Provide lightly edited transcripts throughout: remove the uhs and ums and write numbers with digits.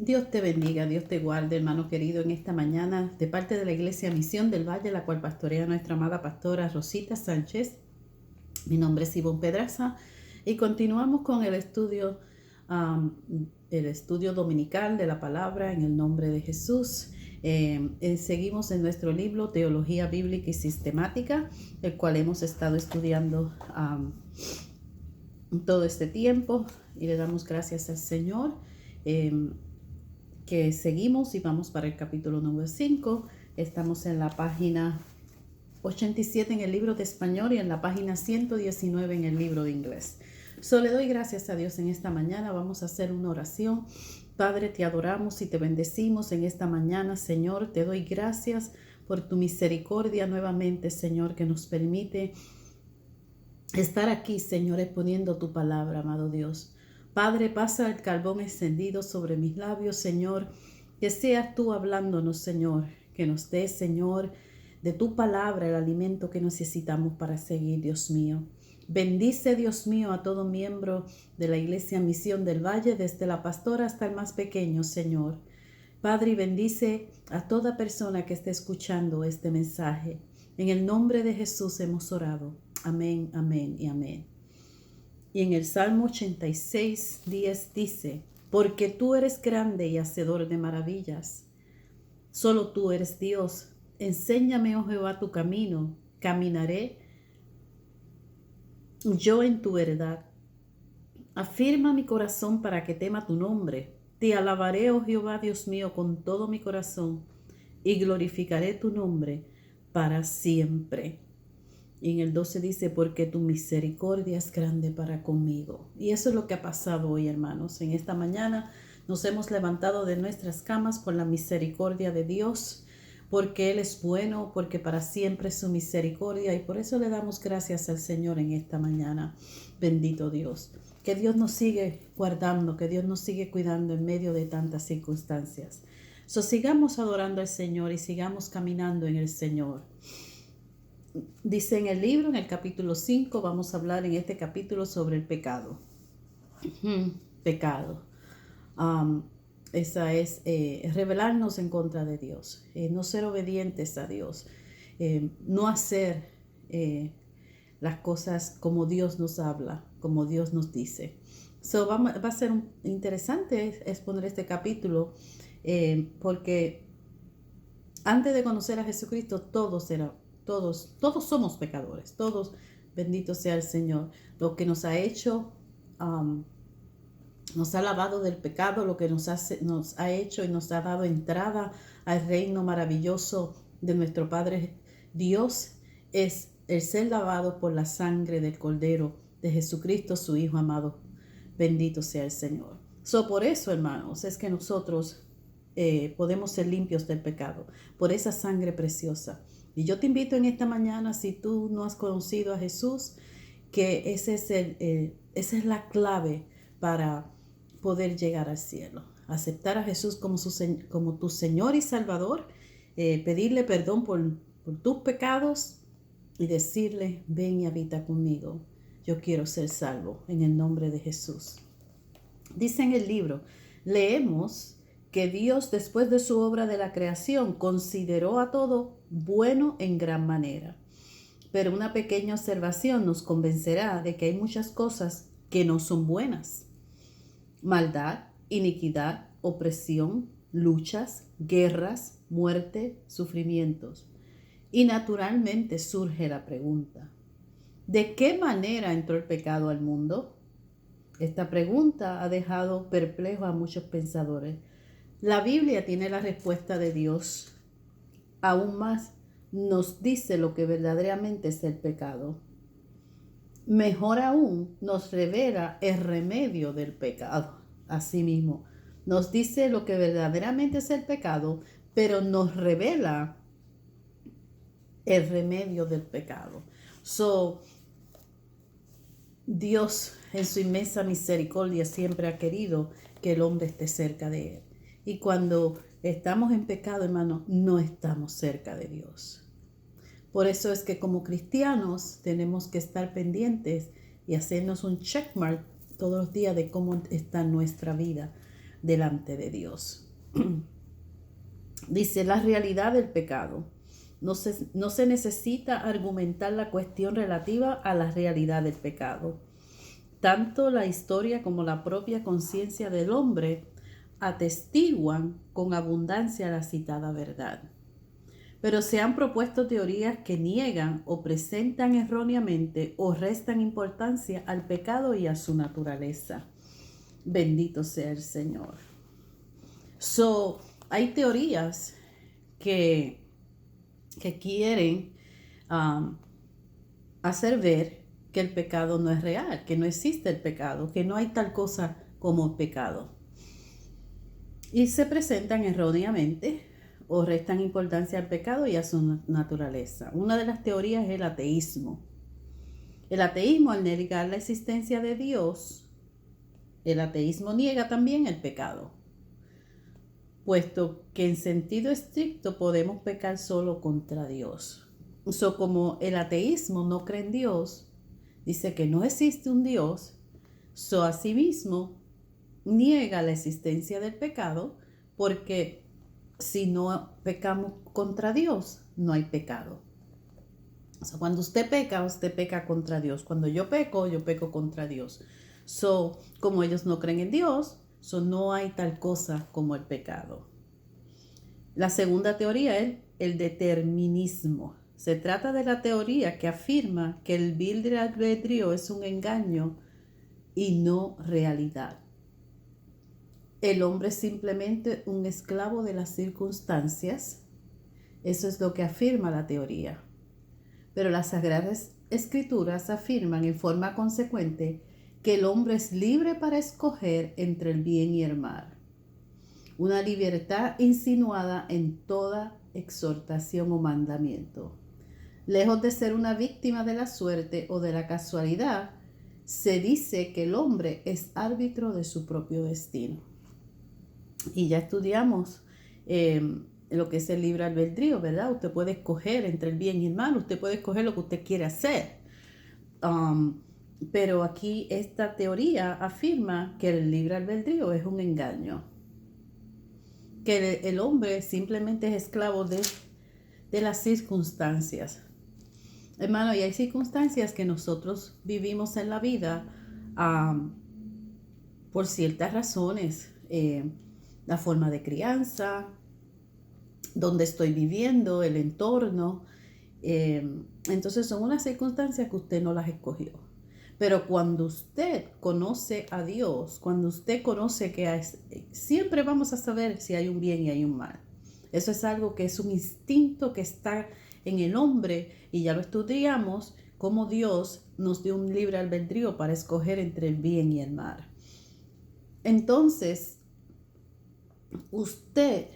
Dios te bendiga, Dios te guarde, hermano querido, en esta mañana de parte de la Iglesia Misión del Valle, la cual pastorea nuestra amada pastora Rosita Sánchez. Mi nombre es Ivonne Pedraza y continuamos con um, el estudio dominical de la palabra en el nombre de Jesús. Seguimos en nuestro libro Teología Bíblica y Sistemática, el cual hemos estado estudiando todo este tiempo y le damos gracias al Señor. Que seguimos y vamos para el capítulo número 5. Estamos en la página 87 en el libro de español y en la página 119 en el libro de inglés. Le doy gracias a Dios en esta mañana. Vamos a hacer una oración. Padre, te adoramos y te bendecimos en esta mañana, Señor. Te doy gracias por tu misericordia nuevamente, Señor, que nos permite estar aquí, Señor, exponiendo tu palabra, amado Dios. Padre, pasa el carbón encendido sobre mis labios, Señor. Que seas tú hablándonos, Señor. Que nos des, Señor, de tu palabra el alimento que necesitamos para seguir, Dios mío. Bendice, Dios mío, a todo miembro de la Iglesia Misión del Valle, desde la pastora hasta el más pequeño, Señor. Padre, y bendice a toda persona que esté escuchando este mensaje. En el nombre de Jesús hemos orado. Amén, amén y amén. Y en el Salmo 86, 10 dice: porque tú eres grande y hacedor de maravillas. Solo tú eres Dios. Enséñame, oh Jehová, tu camino. Caminaré yo en tu verdad. Afirma mi corazón para que tema tu nombre. Te alabaré, oh Jehová, Dios mío, con todo mi corazón, y glorificaré tu nombre para siempre. Y en el 12 dice: porque tu misericordia es grande para conmigo. Y eso es lo que ha pasado hoy, hermanos. En esta mañana nos hemos levantado de nuestras camas por la misericordia de Dios, porque Él es bueno, porque para siempre es su misericordia. Y por eso le damos gracias al Señor en esta mañana. Bendito Dios. Que Dios nos sigue guardando, que Dios nos sigue cuidando en medio de tantas circunstancias. Sigamos adorando al Señor y sigamos caminando en el Señor. Dice en el libro, en el capítulo 5, vamos a hablar en este capítulo sobre el pecado. Pecado. Esa es rebelarnos en contra de Dios, no ser obedientes a Dios, no hacer las cosas como Dios nos habla, como Dios nos dice. Va a ser interesante exponer este capítulo porque antes de conocer a Jesucristo todos somos pecadores, todos, bendito sea el Señor. Lo que nos ha hecho, nos ha lavado del pecado, lo que nos ha hecho y nos ha dado entrada al reino maravilloso de nuestro Padre Dios, es el ser lavado por la sangre del Cordero de Jesucristo, su Hijo amado. Bendito sea el Señor. Por eso, hermanos, es que nosotros podemos ser limpios del pecado, por esa sangre preciosa. Y yo te invito en esta mañana, si tú no has conocido a Jesús, que esa es la clave para poder llegar al cielo. Aceptar a Jesús como tu Señor y Salvador, pedirle perdón por tus pecados y decirle: ven y habita conmigo. Yo quiero ser salvo en el nombre de Jesús. Dice en el libro, leemos que Dios, después de su obra de la creación, consideró a todo bueno en gran manera. Pero una pequeña observación nos convencerá de que hay muchas cosas que no son buenas. Maldad, iniquidad, opresión, luchas, guerras, muerte, sufrimientos. Y naturalmente surge la pregunta: ¿de qué manera entró el pecado al mundo? Esta pregunta ha dejado perplejo a muchos pensadores. La Biblia tiene la respuesta de Dios. Aún más, nos dice lo que verdaderamente es el pecado. Mejor aún, nos revela el remedio del pecado. Asimismo, nos dice lo que verdaderamente es el pecado, pero nos revela el remedio del pecado. Dios, en su inmensa misericordia, siempre ha querido que el hombre esté cerca de él. Y cuando estamos en pecado, hermano, no estamos cerca de Dios. Por eso es que como cristianos tenemos que estar pendientes y hacernos un checkmark todos los días de cómo está nuestra vida. delante de Dios. Dice la realidad del pecado. No se necesita argumentar la cuestión relativa a la realidad del pecado. Tanto la historia como la propia conciencia del hombre atestiguan con abundancia la citada verdad. Pero se han propuesto teorías que niegan o presentan erróneamente o restan importancia al pecado y a su naturaleza. Bendito sea el Señor. Hay teorías que quieren hacer ver que el pecado no es real, que no existe el pecado, que no hay tal cosa como pecado. Y se presentan erróneamente o restan importancia al pecado y a su naturaleza. Una de las teorías es el ateísmo. El ateísmo, al negar la existencia de Dios, el ateísmo niega también el pecado, puesto que en sentido estricto podemos pecar solo contra Dios. Como el ateísmo no cree en Dios, dice que no existe un Dios, asimismo niega la existencia del pecado, porque si no pecamos contra Dios, no hay pecado. Cuando usted peca contra Dios. Cuando yo peco contra Dios. Como ellos no creen en Dios, no hay tal cosa como el pecado. La segunda teoría es el determinismo. Se trata de la teoría que afirma que el libre albedrío es un engaño y no realidad. El hombre es simplemente un esclavo de las circunstancias. Eso es lo que afirma la teoría. Pero las Sagradas Escrituras afirman en forma consecuente que el hombre es libre para escoger entre el bien y el mal. Una libertad insinuada en toda exhortación o mandamiento. Lejos de ser una víctima de la suerte o de la casualidad, se dice que el hombre es árbitro de su propio destino. Y ya estudiamos lo que es el libre albedrío, ¿verdad? Usted puede escoger entre el bien y el mal, usted puede escoger lo que usted quiere hacer. Pero aquí esta teoría afirma que el libre albedrío es un engaño, que el hombre simplemente es esclavo de las circunstancias. Hermano, y hay circunstancias que nosotros vivimos en la vida por ciertas razones. La forma de crianza, donde estoy viviendo, el entorno. Entonces son unas circunstancias que usted no las escogió. Pero cuando usted conoce a Dios, cuando usted conoce que siempre vamos a saber si hay un bien y hay un mal. Eso es algo que es un instinto que está en el hombre, y ya lo estudiamos, cómo Dios nos dio un libre albedrío para escoger entre el bien y el mal. Entonces, usted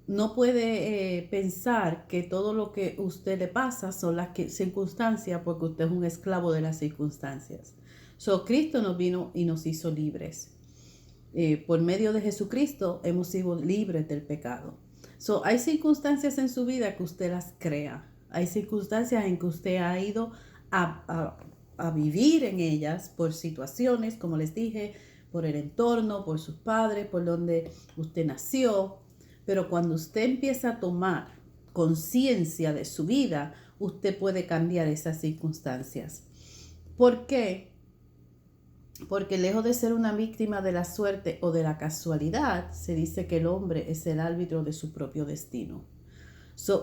no puede pensar que todo lo que a usted le pasa son las circunstancias, porque usted es un esclavo de las circunstancias. Cristo nos vino y nos hizo libres. Por medio de Jesucristo hemos sido libres del pecado. Hay circunstancias en su vida que usted las crea. Hay circunstancias en que usted ha ido a vivir en ellas por situaciones, como les dije, por el entorno, por sus padres, por donde usted nació. Pero cuando usted empieza a tomar conciencia de su vida, usted puede cambiar esas circunstancias. ¿Por qué? Porque lejos de ser una víctima de la suerte o de la casualidad, se dice que el hombre es el árbitro de su propio destino.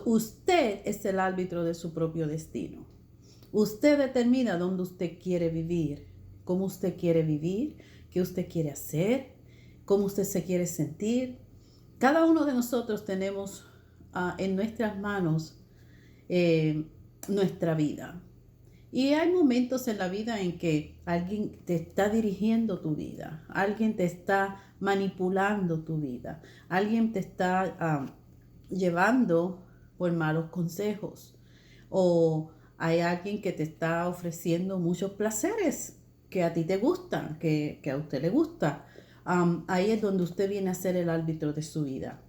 Usted es el árbitro de su propio destino. Usted determina dónde usted quiere vivir, cómo usted quiere vivir, qué usted quiere hacer, cómo usted se quiere sentir. Cada uno de nosotros tenemos en nuestras manos nuestra vida. Y hay momentos en la vida en que alguien te está dirigiendo tu vida, alguien te está manipulando tu vida, alguien te está llevando por malos consejos, o hay alguien que te está ofreciendo muchos placeres que a ti te gustan, que a usted le gusta. Ahí es donde usted viene a ser el árbitro de su vida.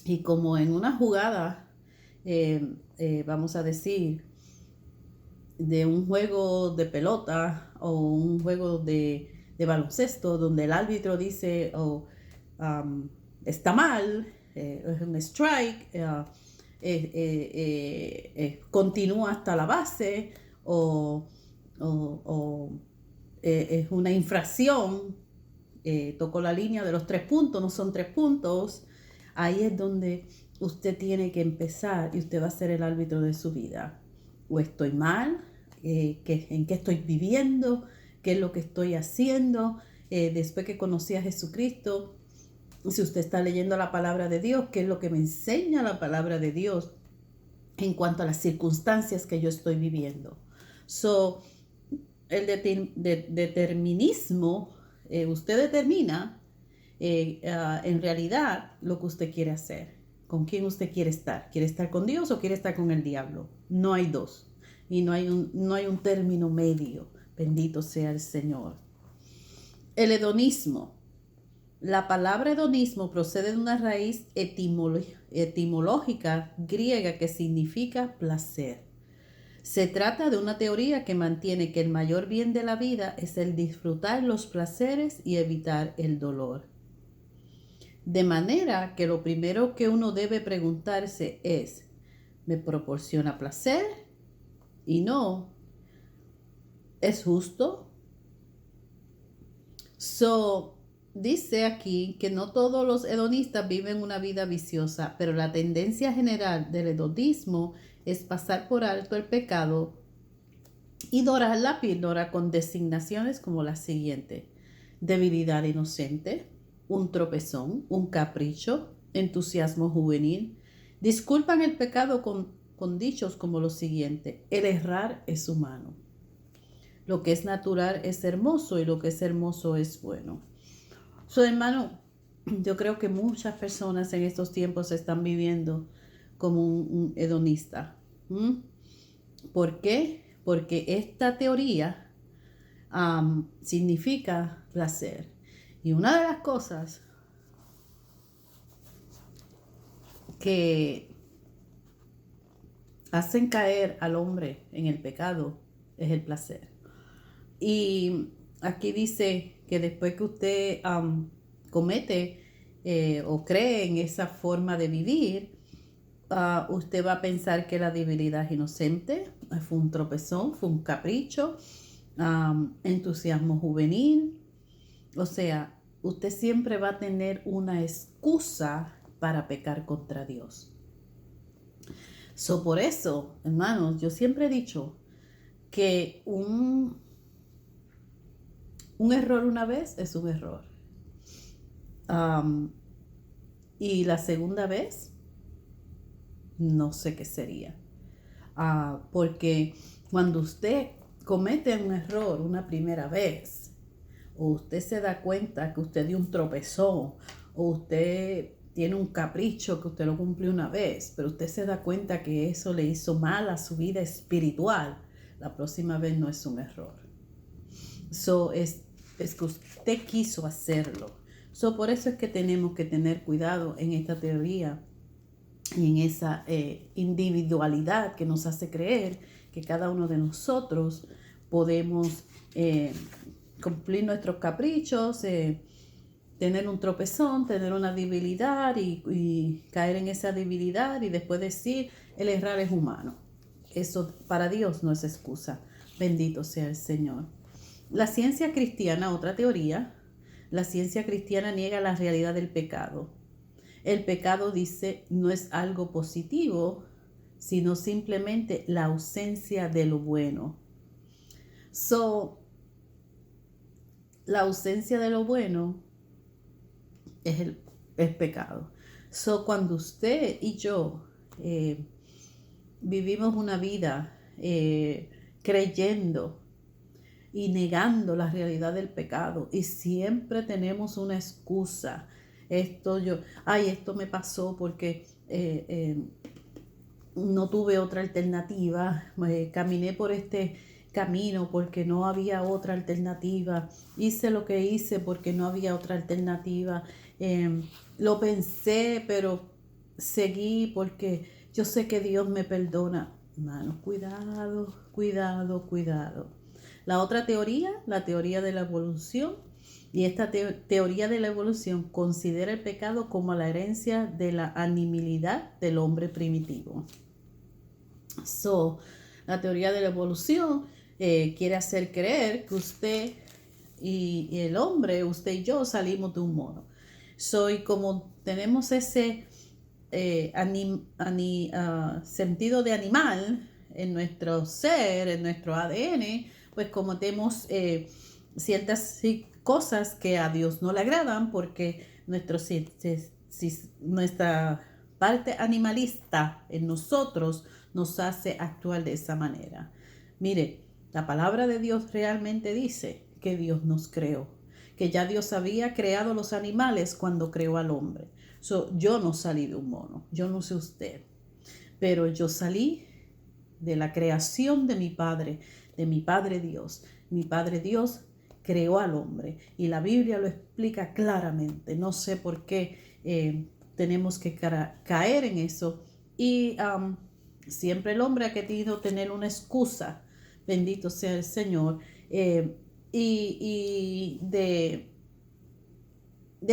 Y como en una jugada, vamos a decir, de un juego de pelota o un juego de baloncesto, donde el árbitro dice, está mal, es un strike, continúa hasta la base, o, es una infracción, tocó la línea de los 3 puntos, no son 3 puntos. Ahí es donde usted tiene que empezar y usted va a ser el árbitro de su vida. O estoy mal, en qué estoy viviendo, qué es lo que estoy haciendo. Después que conocí a Jesucristo, si usted está leyendo la palabra de Dios, qué es lo que me enseña la palabra de Dios en cuanto a las circunstancias que yo estoy viviendo. So, el determinismo, usted determina en realidad lo que usted quiere hacer, con quién usted quiere estar. ¿Quiere estar con Dios o quiere estar con el diablo? No hay dos. Y no hay un término medio. Bendito sea el Señor. El hedonismo. La palabra hedonismo procede de una raíz etimológica griega que significa placer. Se trata de una teoría que mantiene que el mayor bien de la vida es el disfrutar los placeres y evitar el dolor. De manera que lo primero que uno debe preguntarse es, ¿me proporciona placer? Y no, ¿es justo? Dice aquí que no todos los hedonistas viven una vida viciosa, pero la tendencia general del hedonismo es pasar por alto el pecado y dorar la píldora con designaciones como la siguiente: debilidad inocente, un tropezón, un capricho, entusiasmo juvenil. Disculpan el pecado con dichos como lo siguiente: el errar es humano. Lo que es natural es hermoso y lo que es hermoso es bueno. Hermano, yo creo que muchas personas en estos tiempos están viviendo como un hedonista. ¿Por qué? Porque esta teoría significa placer. Y una de las cosas que hacen caer al hombre en el pecado es el placer. Y aquí dice que después que usted comete o cree en esa forma de vivir, usted va a pensar que la debilidad es inocente, fue un tropezón, fue un capricho, entusiasmo juvenil. O sea, usted siempre va a tener una excusa para pecar contra Dios. Por eso, hermanos, yo siempre he dicho que un error una vez es un error. Y la segunda vez, no sé qué sería. Porque cuando usted comete un error una primera vez, o usted se da cuenta que usted dio un tropezón, o usted tiene un capricho que usted lo cumplió una vez, pero usted se da cuenta que eso le hizo mal a su vida espiritual, la próxima vez no es un error. Es que usted quiso hacerlo. Por eso es que tenemos que tener cuidado en esta teoría y en esa individualidad que nos hace creer que cada uno de nosotros podemos cumplir nuestros caprichos, tener un tropezón, tener una debilidad y caer en esa debilidad y después decir el errar es humano. Eso para Dios no es excusa. Bendito sea el Señor. La ciencia cristiana, otra teoría, la ciencia cristiana niega la realidad del pecado. El pecado, dice, no es algo positivo, sino simplemente la ausencia de lo bueno. La ausencia de lo bueno es el pecado. Cuando usted y yo vivimos una vida creyendo y negando la realidad del pecado y siempre tenemos una excusa. Esto me pasó porque no tuve otra alternativa, caminé por este camino porque no había otra alternativa, hice lo que hice porque no había otra alternativa, lo pensé pero seguí porque yo sé que Dios me perdona. Hermanos, cuidado. La otra teoría, la teoría de la evolución, y esta teoría de la evolución considera el pecado como la herencia de la animalidad del hombre primitivo. La teoría de la evolución quiere hacer creer que usted y el hombre, usted y yo, salimos de un mono. Y como tenemos ese sentido de animal en nuestro ser, en nuestro ADN, pues cometemos ciertas cosas que a Dios no le agradan porque nuestra parte animalista en nosotros nos hace actuar de esa manera. Mire, la palabra de Dios realmente dice que Dios nos creó, que ya Dios había creado los animales cuando creó al hombre. Yo no salí de un mono, yo no sé usted, pero yo salí de la creación de mi Padre Dios. Mi Padre Dios creó al hombre y la Biblia lo explica claramente. No sé por qué tenemos que caer en eso y siempre el hombre ha querido tener una excusa, bendito sea el Señor, y de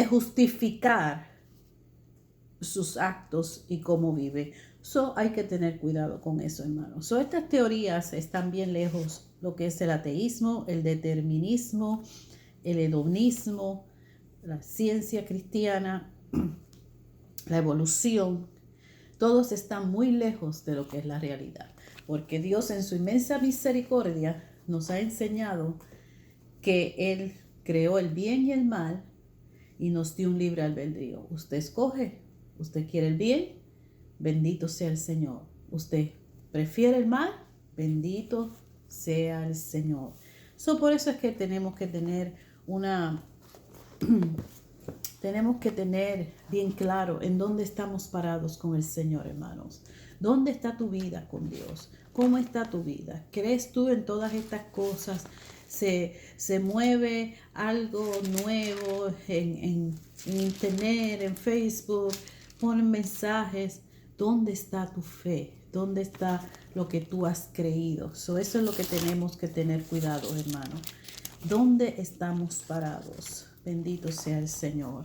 justificar sus actos y cómo vive. Hay que tener cuidado con eso, hermanos. Estas teorías están bien lejos lo que es el ateísmo, el determinismo, el hedonismo, la ciencia cristiana, la evolución. Todos están muy lejos de lo que es la realidad, porque Dios en su inmensa misericordia nos ha enseñado que Él creó el bien y el mal y nos dio un libre albedrío. Usted escoge, usted quiere el bien, bendito sea el Señor. Usted prefiere el mal, bendito sea el Señor. Por eso es que tenemos que tener tenemos que tener bien claro en dónde estamos parados con el Señor, hermanos. ¿Dónde está tu vida con Dios? ¿Cómo está tu vida? ¿Crees tú en todas estas cosas? Se mueve algo nuevo en internet, en Facebook, ponen mensajes. ¿Dónde está tu fe? ¿Dónde está lo que tú has creído? Eso es lo que tenemos que tener cuidado, hermano. ¿Dónde estamos parados? Bendito sea el Señor.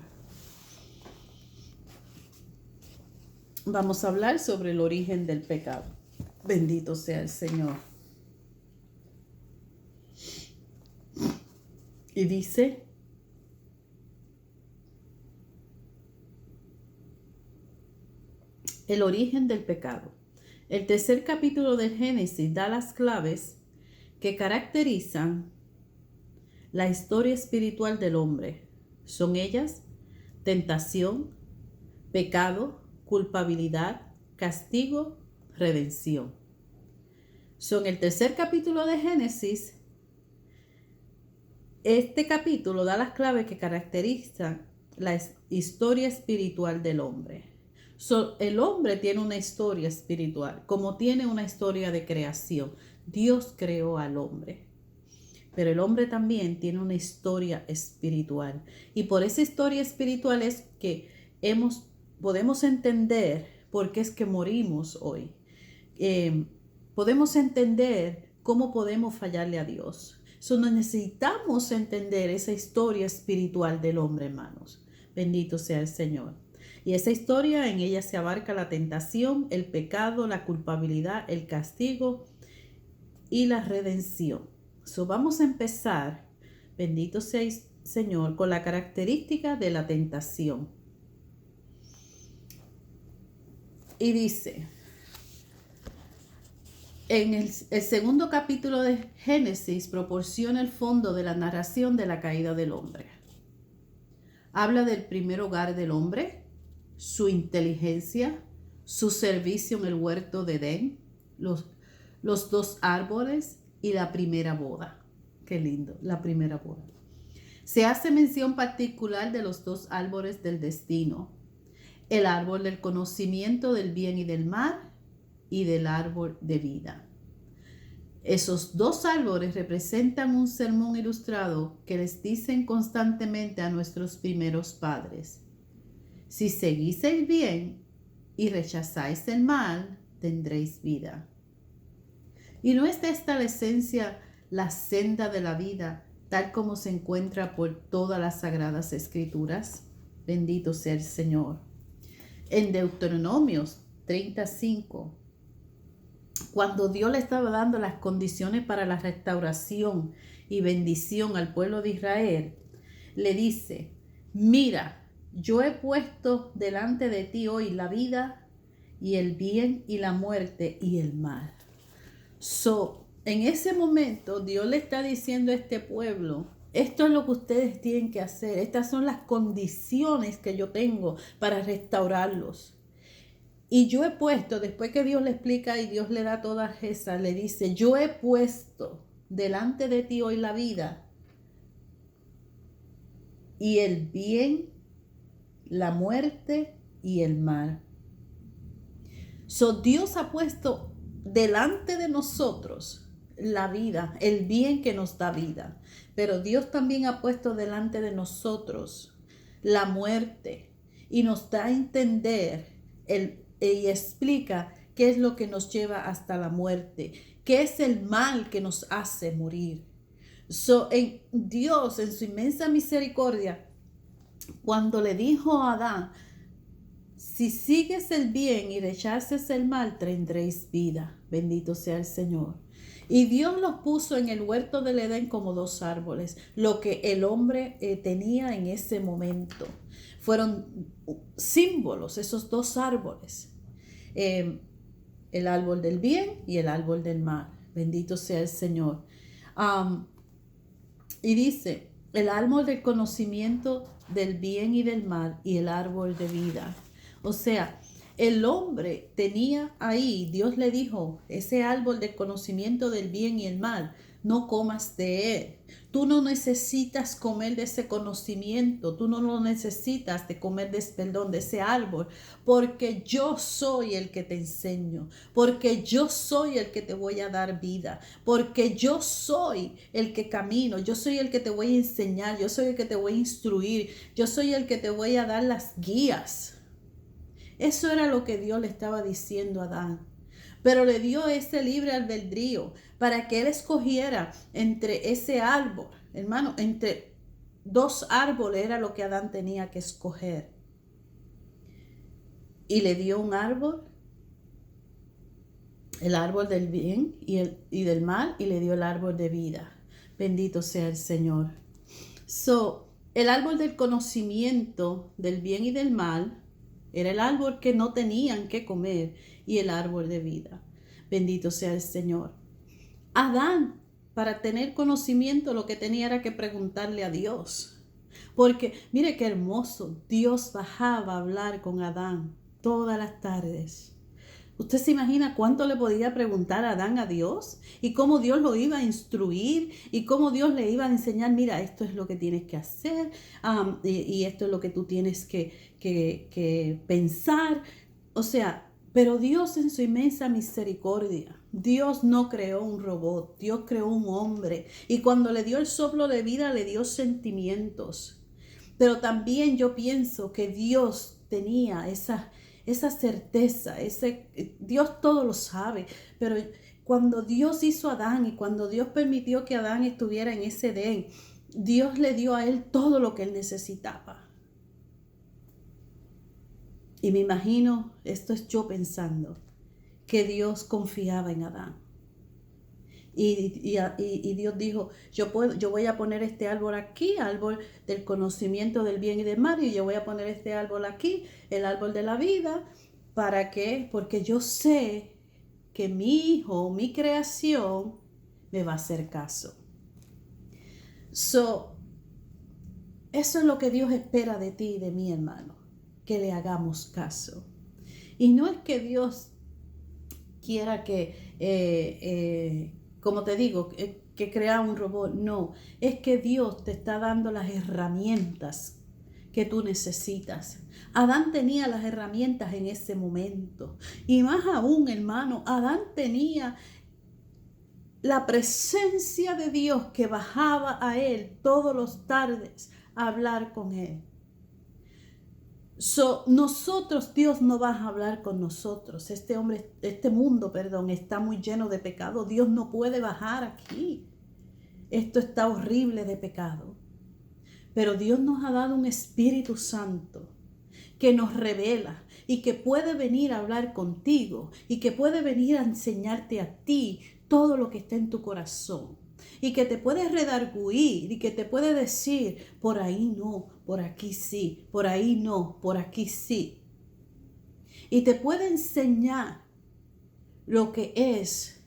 Vamos a hablar sobre el origen del pecado. Bendito sea el Señor. Y dice, el origen del pecado. El tercer capítulo del Génesis da las claves que caracterizan la historia espiritual del hombre. Son ellas: tentación, pecado, culpabilidad, castigo, redención. En el tercer capítulo de Génesis, este capítulo da las claves que caracterizan la historia espiritual del hombre. El hombre tiene una historia espiritual, como tiene una historia de creación. Dios creó al hombre. Pero el hombre también tiene una historia espiritual. Y por esa historia espiritual es que podemos entender por qué es que morimos hoy. Podemos entender cómo podemos fallarle a Dios. Necesitamos entender esa historia espiritual del hombre, hermanos. Bendito sea el Señor. Y esa historia, en ella se abarca la tentación, el pecado, la culpabilidad, el castigo y la redención. Vamos a empezar, bendito sea el Señor, con la característica de la tentación. Y dice, en el segundo capítulo de Génesis proporciona el fondo de la narración de la caída del hombre. Habla del primer hogar del hombre, su inteligencia, su servicio en el huerto de Edén, los 2 árboles y la primera boda. Qué lindo, la primera boda. Se hace mención particular de los 2 árboles del destino, el árbol del conocimiento del bien y del mal y del árbol de vida. Esos 2 árboles representan un sermón ilustrado que les dicen constantemente a nuestros primeros padres: si seguís el bien y rechazáis el mal, tendréis vida. Y no es esta la esencia, la senda de la vida, tal como se encuentra por todas las sagradas escrituras. Bendito sea el Señor. En Deuteronomios 35, cuando Dios le estaba dando las condiciones para la restauración y bendición al pueblo de Israel, le dice: mira, yo he puesto delante de ti hoy la vida y el bien y la muerte y el mal. En ese momento Dios le está diciendo a este pueblo: esto es lo que ustedes tienen que hacer. Estas son las condiciones que yo tengo para restaurarlos. Y yo he puesto, después que Dios le explica y Dios le da todas esas, le dice: yo he puesto delante de ti hoy la vida y el bien, la muerte y el mal. Dios ha puesto delante de nosotros la vida, el bien que nos da vida. Pero Dios también ha puesto delante de nosotros la muerte y nos da a entender y explica qué es lo que nos lleva hasta la muerte, qué es el mal que nos hace morir. Dios, en su inmensa misericordia, cuando le dijo a Adán: si sigues el bien y rechaces el mal, tendréis vida. Bendito sea el Señor. Y Dios los puso en el huerto del Edén como dos árboles, lo que el hombre tenía en ese momento. Fueron símbolos, esos dos árboles. El árbol del bien y el árbol del mal. Bendito sea el Señor. Y dice: el árbol del conocimiento del bien y del mal y el árbol de vida. O sea, el hombre tenía ahí, Dios le dijo: ese árbol del conocimiento del bien y el mal, no comas de él. Tú no necesitas comer de ese conocimiento, tú no lo necesitas de comer de ese árbol, porque yo soy el que te enseño, porque yo soy el que te voy a dar vida, porque yo soy el que camino, yo soy el que te voy a enseñar, yo soy el que te voy a instruir, yo soy el que te voy a dar las guías. Eso era lo que Dios le estaba diciendo a Adán. Pero le dio ese libre albedrío para que él escogiera entre ese árbol. Hermano, entre dos árboles era lo que Adán tenía que escoger. Y le dio un árbol, el árbol del bien y del mal, y le dio el árbol de vida. Bendito sea el Señor. El árbol del conocimiento del bien y del mal era el árbol que no tenían que comer, y el árbol de vida. Bendito sea el Señor. Adán, para tener conocimiento, lo que tenía era que preguntarle a Dios. Porque mire qué hermoso, Dios bajaba a hablar con Adán todas las tardes. ¿Usted se imagina cuánto le podía preguntar a Adán a Dios? Y cómo Dios lo iba a instruir, y cómo Dios le iba a enseñar: mira, esto es lo que tienes que hacer, y esto es lo que tú tienes que pensar. O sea, pero Dios, en su inmensa misericordia, Dios no creó un robot, Dios creó un hombre. Y cuando le dio el soplo de vida, le dio sentimientos. Pero también yo pienso que Dios tenía esa certeza, Dios todo lo sabe, pero cuando Dios hizo a Adán y cuando Dios permitió que Adán estuviera en ese Edén, Dios le dio a él todo lo que él necesitaba. Y me imagino, esto es yo pensando, que Dios confiaba en Adán. Y Dios dijo: yo voy a poner este árbol aquí, árbol del conocimiento del bien y del mal, y yo voy a poner este árbol aquí, el árbol de la vida. ¿Para qué? Porque yo sé que mi hijo, mi creación, me va a hacer caso. Eso es lo que Dios espera de ti y de mí, hermano, que le hagamos caso. Y no es que Dios quiera que como te digo, que crea un robot. No, es que Dios te está dando las herramientas que tú necesitas. Adán tenía las herramientas en ese momento. Y más aún, hermano, Adán tenía la presencia de Dios que bajaba a él todos los tardes a hablar con él. Nosotros, Dios no va a hablar con nosotros. Este mundo, está muy lleno de pecado. Dios no puede bajar aquí. esto está horrible de pecado. Pero Dios nos ha dado un Espíritu Santo que nos revela y que puede venir a hablar contigo y que puede venir a enseñarte a ti todo lo que está en tu corazón y que te puede redarguir y que te puede decir, por ahí no, por aquí sí, por ahí no, por aquí sí. Y te puede enseñar lo que es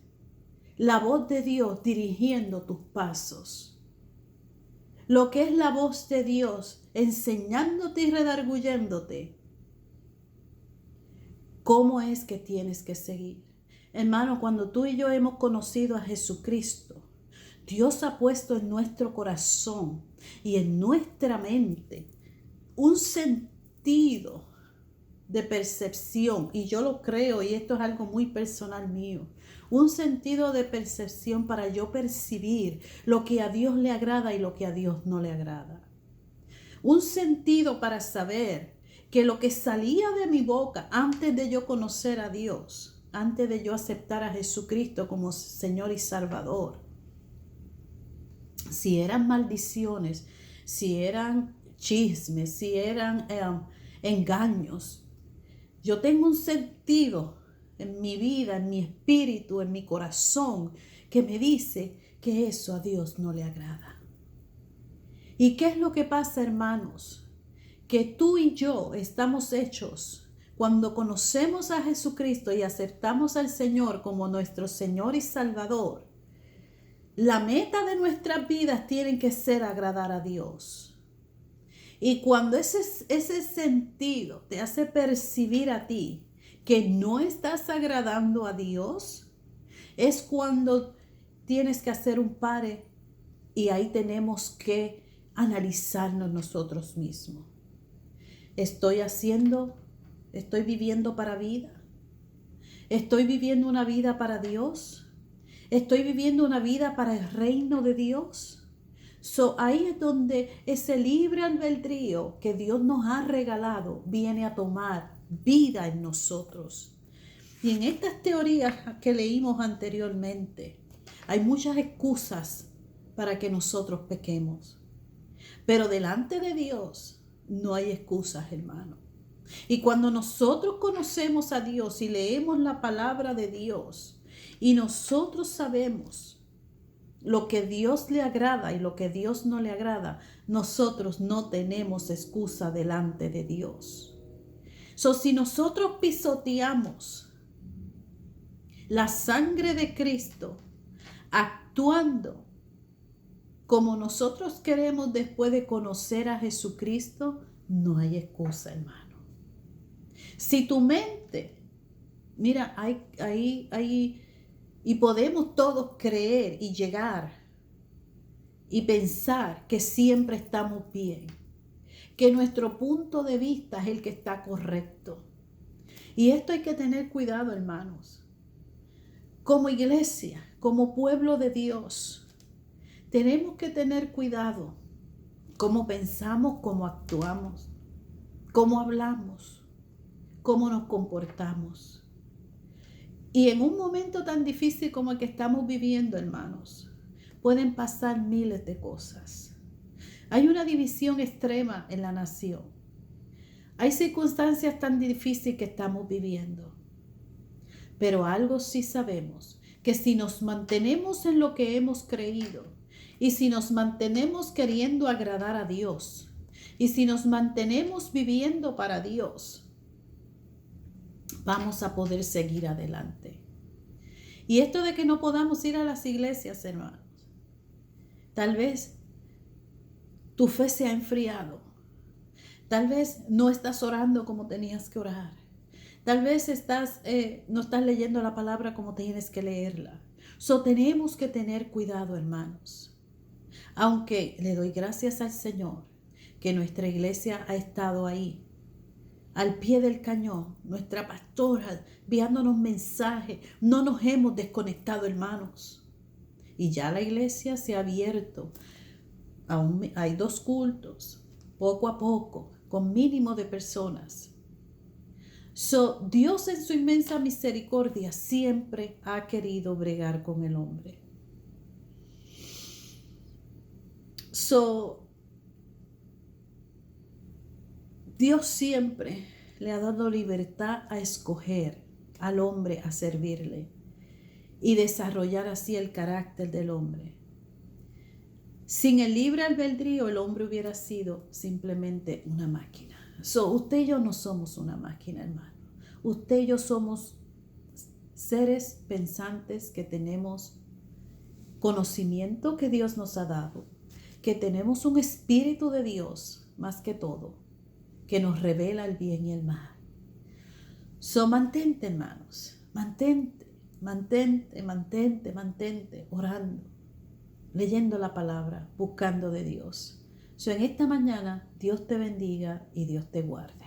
la voz de Dios dirigiendo tus pasos. Lo que es la voz de Dios enseñándote y redarguyéndote cómo es que tienes que seguir. Hermano, cuando tú y yo hemos conocido a Jesucristo, Dios ha puesto en nuestro corazón y en nuestra mente un sentido de percepción, y yo lo creo, y esto es algo muy personal mío, un sentido de percepción para yo percibir lo que a Dios le agrada y lo que a Dios no le agrada. Un sentido para saber que lo que salía de mi boca antes de yo conocer a Dios, antes de yo aceptar a Jesucristo como Señor y Salvador, si eran maldiciones, si eran chismes, si eran engaños, yo tengo un sentido en mi vida, en mi espíritu, en mi corazón, que me dice que eso a Dios no le agrada. ¿Y qué es lo que pasa, hermanos? Que tú y yo estamos hechos, cuando conocemos a Jesucristo y aceptamos al Señor como nuestro Señor y Salvador, la meta de nuestras vidas tiene que ser agradar a Dios. Y cuando ese sentido te hace percibir a ti que no estás agradando a Dios, es cuando tienes que hacer un pare y ahí tenemos que analizarnos nosotros mismos. ¿Estoy viviendo para vida? ¿Estoy viviendo una vida para Dios? ¿Estoy viviendo una vida para el reino de Dios? Ahí es donde ese libre albedrío que Dios nos ha regalado viene a tomar vida en nosotros. Y en estas teorías que leímos anteriormente, hay muchas excusas para que nosotros pequemos. Pero delante de Dios no hay excusas, hermano. Y cuando nosotros conocemos a Dios y leemos la palabra de Dios y nosotros sabemos lo que Dios le agrada y lo que Dios no le agrada, nosotros no tenemos excusa delante de Dios. Si nosotros pisoteamos la sangre de Cristo, actuando como nosotros queremos después de conocer a Jesucristo, no hay excusa, hermano. Si tu mente, mira, y podemos todos creer y llegar y pensar que siempre estamos bien, que nuestro punto de vista es el que está correcto. Y esto hay que tener cuidado, hermanos. Como iglesia, como pueblo de Dios, tenemos que tener cuidado cómo pensamos, cómo actuamos, cómo hablamos, cómo nos comportamos. Y en un momento tan difícil como el que estamos viviendo, hermanos, pueden pasar miles de cosas. Hay una división extrema en la nación. Hay circunstancias tan difíciles que estamos viviendo. Pero algo sí sabemos, que si nos mantenemos en lo que hemos creído, y si nos mantenemos queriendo agradar a Dios, y si nos mantenemos viviendo para Dios, vamos a poder seguir adelante. Y esto de que no podamos ir a las iglesias, hermanos, tal vez tu fe se ha enfriado. Tal vez no estás orando como tenías que orar. Tal vez no estás leyendo la palabra como tienes que leerla. Tenemos que tener cuidado, hermanos. Aunque le doy gracias al Señor que nuestra iglesia ha estado ahí, al pie del cañón, nuestra pastora enviándonos mensajes, no nos hemos desconectado, hermanos. Y ya la iglesia se ha abierto. Aún hay 2 cultos, poco a poco, con mínimo de personas. Dios en su inmensa misericordia siempre ha querido bregar con el hombre. So, Dios siempre le ha dado libertad a escoger al hombre a servirle y desarrollar así el carácter del hombre. Sin el libre albedrío, el hombre hubiera sido simplemente una máquina. So, usted y yo no somos una máquina, hermano. Usted y yo somos seres pensantes que tenemos conocimiento que Dios nos ha dado, que tenemos un espíritu de Dios, más que todo, que nos revela el bien y el mal. So, mantente, hermanos, mantente orando, leyendo la palabra, buscando de Dios. So, en esta mañana, Dios te bendiga y Dios te guarde.